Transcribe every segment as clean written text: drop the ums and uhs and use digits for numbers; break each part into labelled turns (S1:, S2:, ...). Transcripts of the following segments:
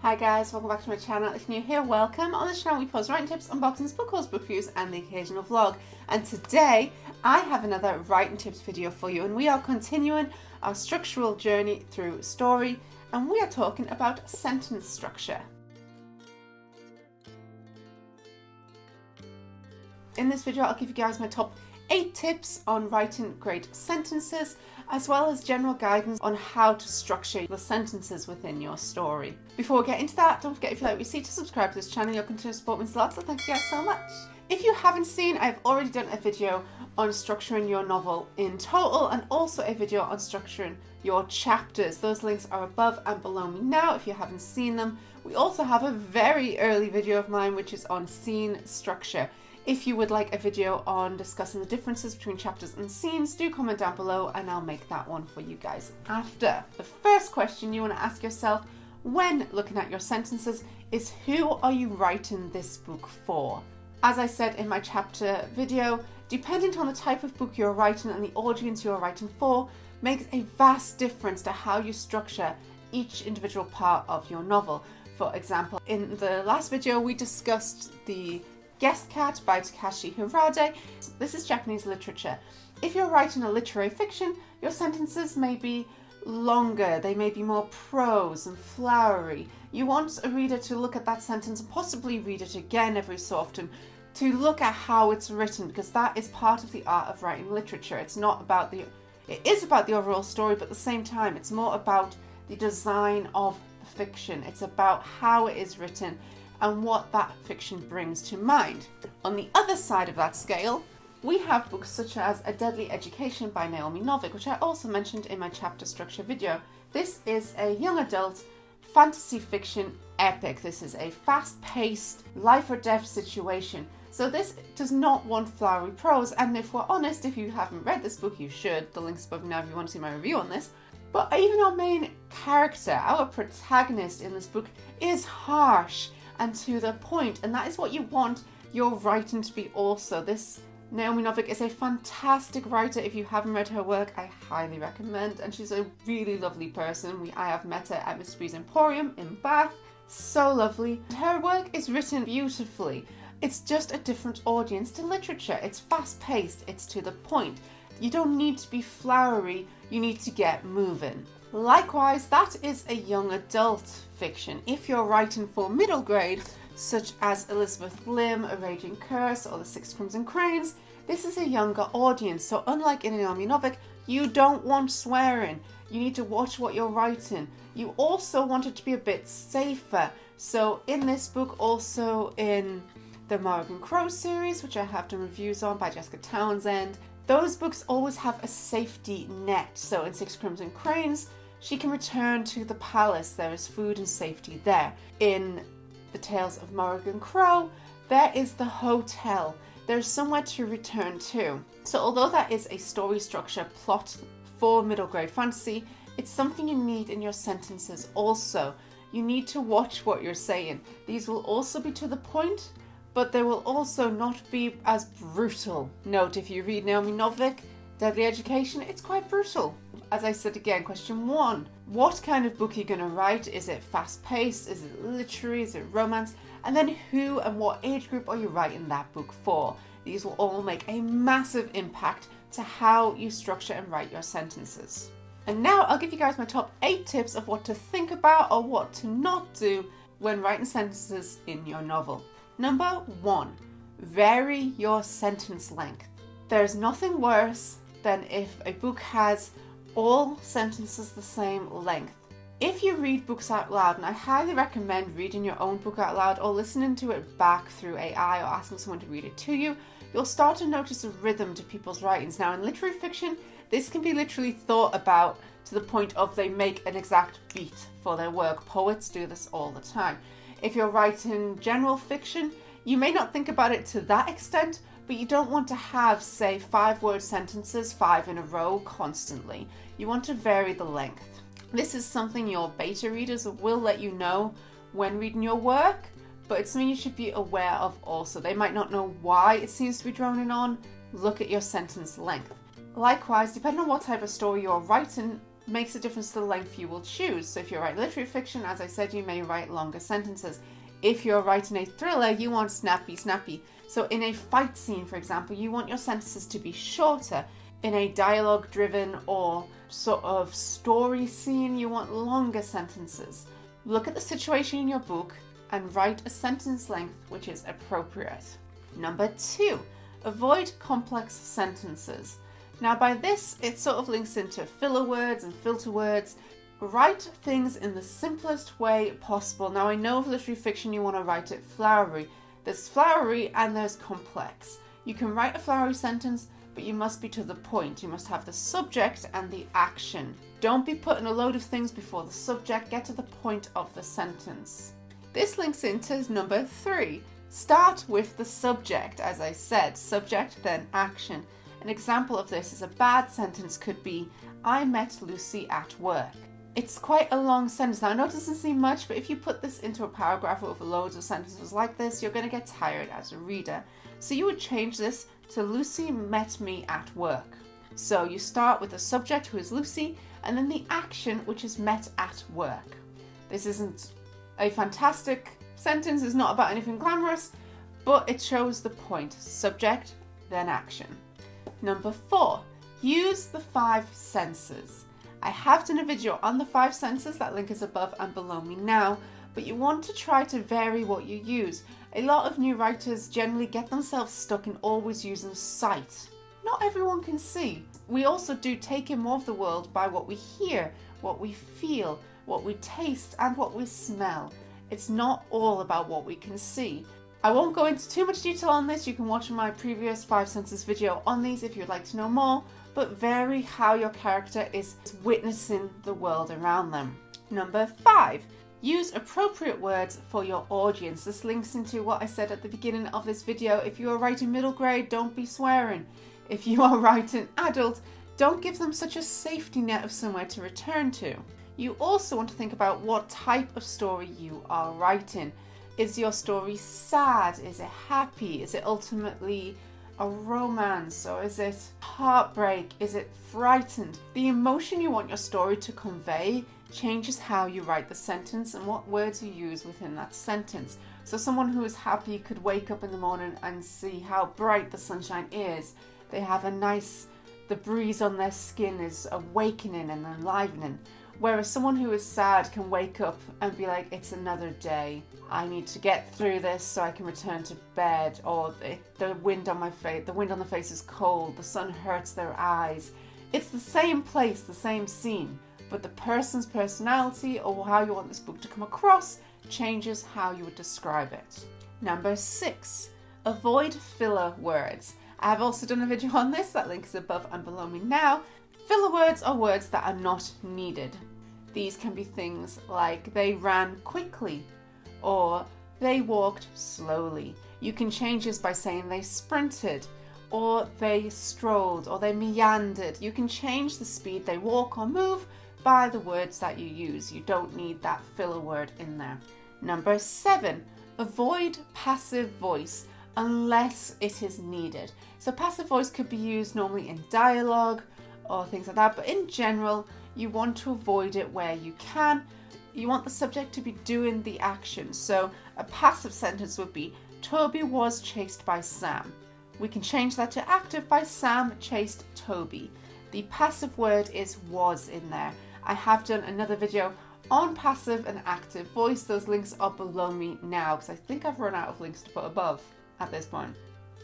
S1: Hi guys, welcome back to my channel. If you're new here, welcome. On this channel we post writing tips, unboxings, book hauls, book reviews and the occasional vlog. And today I have another writing tips video for you, and we are continuing our structural journey through story, and we are talking about sentence structure. In this video I'll give you guys my top 8 tips on writing great sentences, as well as general guidance on how to structure the sentences within your story. Before we get into that, don't forget, if you like what you see, to subscribe to this channel. You'll continue to support me a lot, so thank you guys so much. If you haven't seen, I've already done a video on structuring your novel in total, and also a video on structuring your chapters. Those links are above and below me now if you haven't seen them. We also have a very early video of mine which is on scene structure. If you would like a video on discussing the differences between chapters and scenes, do comment down below and I'll make that one for you guys after. The first question you want to ask yourself when looking at your sentences is, who are you writing this book for? As I said in my chapter video, depending on the type of book you're writing and the audience you're writing for, makes a vast difference to how you structure each individual part of your novel. For example, in the last video we discussed the Guest Cat by Takashi Hiraide. This is Japanese literature. If you're writing a literary fiction, your sentences may be longer, they may be more prose and flowery. You want a reader to look at that sentence and possibly read it again every so often to look at how it's written, because that is part of the art of writing literature. It is about the overall story, but at the same time it's more about the design of the fiction. It's about how it is written and what that fiction brings to mind. On the other side of that scale, we have books such as A Deadly Education by Naomi Novik, which I also mentioned in my chapter structure video. This is a young adult fantasy fiction epic. This is a fast-paced life or death situation. So this does not want flowery prose, and if we're honest, if you haven't read this book, you should. The link's above now if you want to see my review on this. But even our main character, our protagonist in this book, is harsh and to the point, and that is what you want your writing to be also. This Naomi Novik is a fantastic writer. If you haven't read her work, I highly recommend, and she's a really lovely person. I have met her at Mr. B's Emporium in Bath. So lovely. Her work is written beautifully. It's just a different audience to literature. It's fast-paced, it's to the point. You don't need to be flowery, you need to get moving. Likewise, that is a young adult fiction. If you're writing for middle grade, such as Elizabeth Lim, A Raging Curse, or The Six Crimson Cranes, this is a younger audience. So unlike in Naomi Novik, you don't want swearing. You need to watch what you're writing. You also want it to be a bit safer. So in this book, also in the Morgan Crow series, which I have done reviews on by Jessica Townsend, those books always have a safety net. So in Six Crimson Cranes, she can return to the palace. There is food and safety there. In the Tales of Morgan Crow, there is the hotel. There's somewhere to return to. So although that is a story structure plot for middle grade fantasy, it's something you need in your sentences also. You need to watch what you're saying. These will also be to the point, but they will also not be as brutal. Note, if you read Naomi Novik, Deadly Education, it's quite brutal. As I said again, question 1, what kind of book are you going to write? Is it fast-paced? Is it literary? Is it romance? And then who and what age group are you writing that book for? These will all make a massive impact to how you structure and write your sentences. And now I'll give you guys my top 8 tips of what to think about or what to not do when writing sentences in your novel. Number 1, vary your sentence length. There's nothing worse than if a book has all sentences the same length. If you read books out loud, and I highly recommend reading your own book out loud or listening to it back through AI or asking someone to read it to you, you'll start to notice a rhythm to people's writings. Now in literary fiction, this can be literally thought about to the point of they make an exact beat for their work. Poets do this all the time. If you're writing general fiction, you may not think about it to that extent, but you don't want to have, say, 5-word sentences, 5 in a row constantly. You want to vary the length. This is something your beta readers will let you know when reading your work, but it's something you should be aware of also. They might not know why it seems to be droning on. Look at your sentence length. Likewise, depending on what type of story you're writing, makes a difference to the length you will choose. So if you write literary fiction, as I said, you may write longer sentences. If you're writing a thriller, you want snappy. So in a fight scene, for example, you want your sentences to be shorter. In a dialogue-driven or sort of story scene, you want longer sentences. Look at the situation in your book and write a sentence length which is appropriate. Number 2, avoid complex sentences. Now by this, it sort of links into filler words and filter words. Write things in the simplest way possible. Now I know of literary fiction you want to write it flowery. There's flowery and there's complex. You can write a flowery sentence, but you must be to the point. You must have the subject and the action. Don't be putting a load of things before the subject. Get to the point of the sentence. This links into number 3. Start with the subject. As I said, subject, then action. An example of this is a bad sentence could be, I met Lucy at work. It's quite a long sentence. Now I know it doesn't seem much, but if you put this into a paragraph with loads of sentences like this, you're going to get tired as a reader. So you would change this to Lucy met me at work. So you start with the subject, who is Lucy, and then the action, which is met at work. This isn't a fantastic sentence, it's not about anything glamorous, but it shows the point. Subject, then action. Number 4, use the 5 senses. I have done a video on the 5 senses, that link is above and below me now, but you want to try to vary what you use. A lot of new writers generally get themselves stuck in always using sight. Not everyone can see. We also do take in more of the world by what we hear, what we feel, what we taste, and what we smell. It's not all about what we can see. I won't go into too much detail on this. You can watch my previous 5 senses video on these if you'd like to know more, but vary how your character is witnessing the world around them. Number 5, use appropriate words for your audience. This links into what I said at the beginning of this video. If you are writing middle grade, don't be swearing. If you are writing adult, don't give them such a safety net of somewhere to return to. You also want to think about what type of story you are writing. Is your story sad? Is it happy? Is it ultimately a romance, or is it heartbreak? Is it frightened? The emotion you want your story to convey changes how you write the sentence and what words you use within that sentence. So someone who is happy could wake up in the morning and see how bright the sunshine is. They have the breeze on their skin is awakening and enlivening. Whereas someone who is sad can wake up and be like, it's another day. I need to get through this so I can return to bed. Or the wind on the face is cold. The sun hurts their eyes. It's the same place, the same scene, but the person's personality or how you want this book to come across changes how you would describe it. Number 6, avoid filler words. I have also done a video on this, that link is above and below me now. Filler words are words that are not needed. These can be things like they ran quickly or they walked slowly. You can change this by saying they sprinted or they strolled or they meandered. You can change the speed they walk or move by the words that you use. You don't need that filler word in there. Number 7, avoid passive voice unless it is needed. So passive voice could be used normally in dialogue or things like that, but in general you want to avoid it where you can. You want the subject to be doing the action. So a passive sentence would be, Toby was chased by Sam. We can change that to active by Sam chased Toby. The passive word is was in there. I have done another video on passive and active voice. Those links are below me now because I think I've run out of links to put above at this point.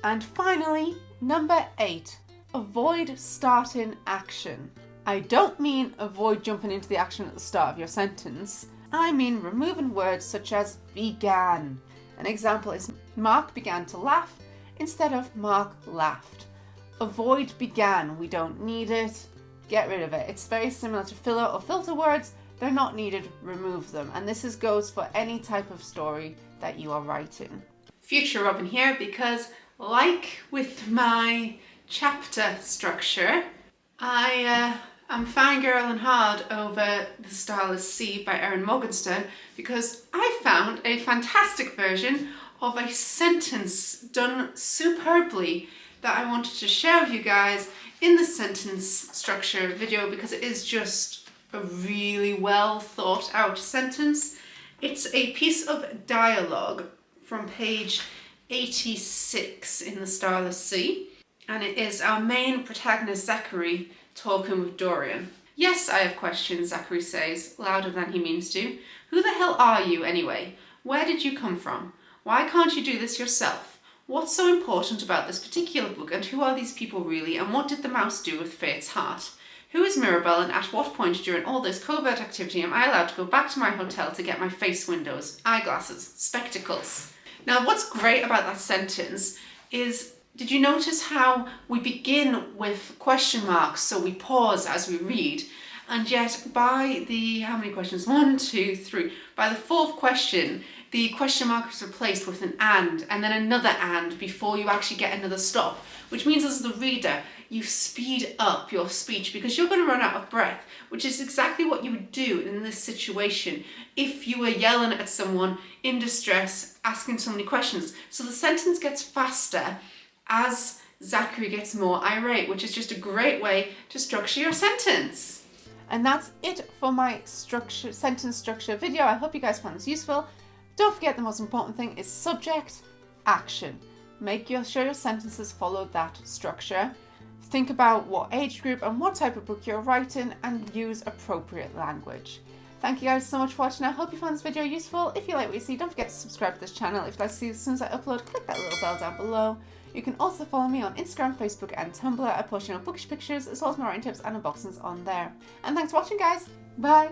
S1: And finally, number 8, avoid starting action. I don't mean avoid jumping into the action at the start of your sentence. I mean removing words such as began. An example is Mark began to laugh instead of Mark laughed. Avoid began. We don't need it. Get rid of it. It's very similar to filler or filter words. They're not needed. Remove them. And this goes for any type of story that you are writing. Future Robin here, because like with my chapter structure, I am fangirling hard over The Starless Sea by Erin Morgenstern because I found a fantastic version of a sentence done superbly that I wanted to share with you guys in the sentence structure video because it is just a really well thought out sentence. It's a piece of dialogue from page 86 in The Starless Sea, and it is our main protagonist Zachary talking with Dorian. "Yes, I have questions," Zachary says, louder than he means to. "Who the hell are you anyway? Where did you come from? Why can't you do this yourself? What's so important about this particular book, and who are these people really, and what did the mouse do with Fate's heart? Who is Mirabelle, and at what point during all this covert activity am I allowed to go back to my hotel to get my face windows, eyeglasses, spectacles?" Now, what's great about that sentence is, did you notice how we begin with question marks, so we pause as we read, and yet by the, how many questions? 1, 2, 3. By the fourth question, the question mark is replaced with an and then another and before you actually get another stop, which means as the reader, you speed up your speech because you're going to run out of breath, which is exactly what you would do in this situation if you were yelling at someone in distress, asking so many questions. So the sentence gets faster as Zachary gets more irate, which is just a great way to structure your sentence. And that's it for my sentence structure video. I hope you guys found this useful. Don't forget, the most important thing is subject, action. Make sure your sentences follow that structure. Think about what age group and what type of book you're writing and use appropriate language. Thank you guys so much for watching. I hope you found this video useful. If you like what you see, don't forget to subscribe to this channel. If you'd like to see as soon as I upload, click that little bell down below. You can also follow me on Instagram, Facebook and Tumblr. I post bookish pictures as well as my writing tips and unboxings on there. And thanks for watching, guys. Bye!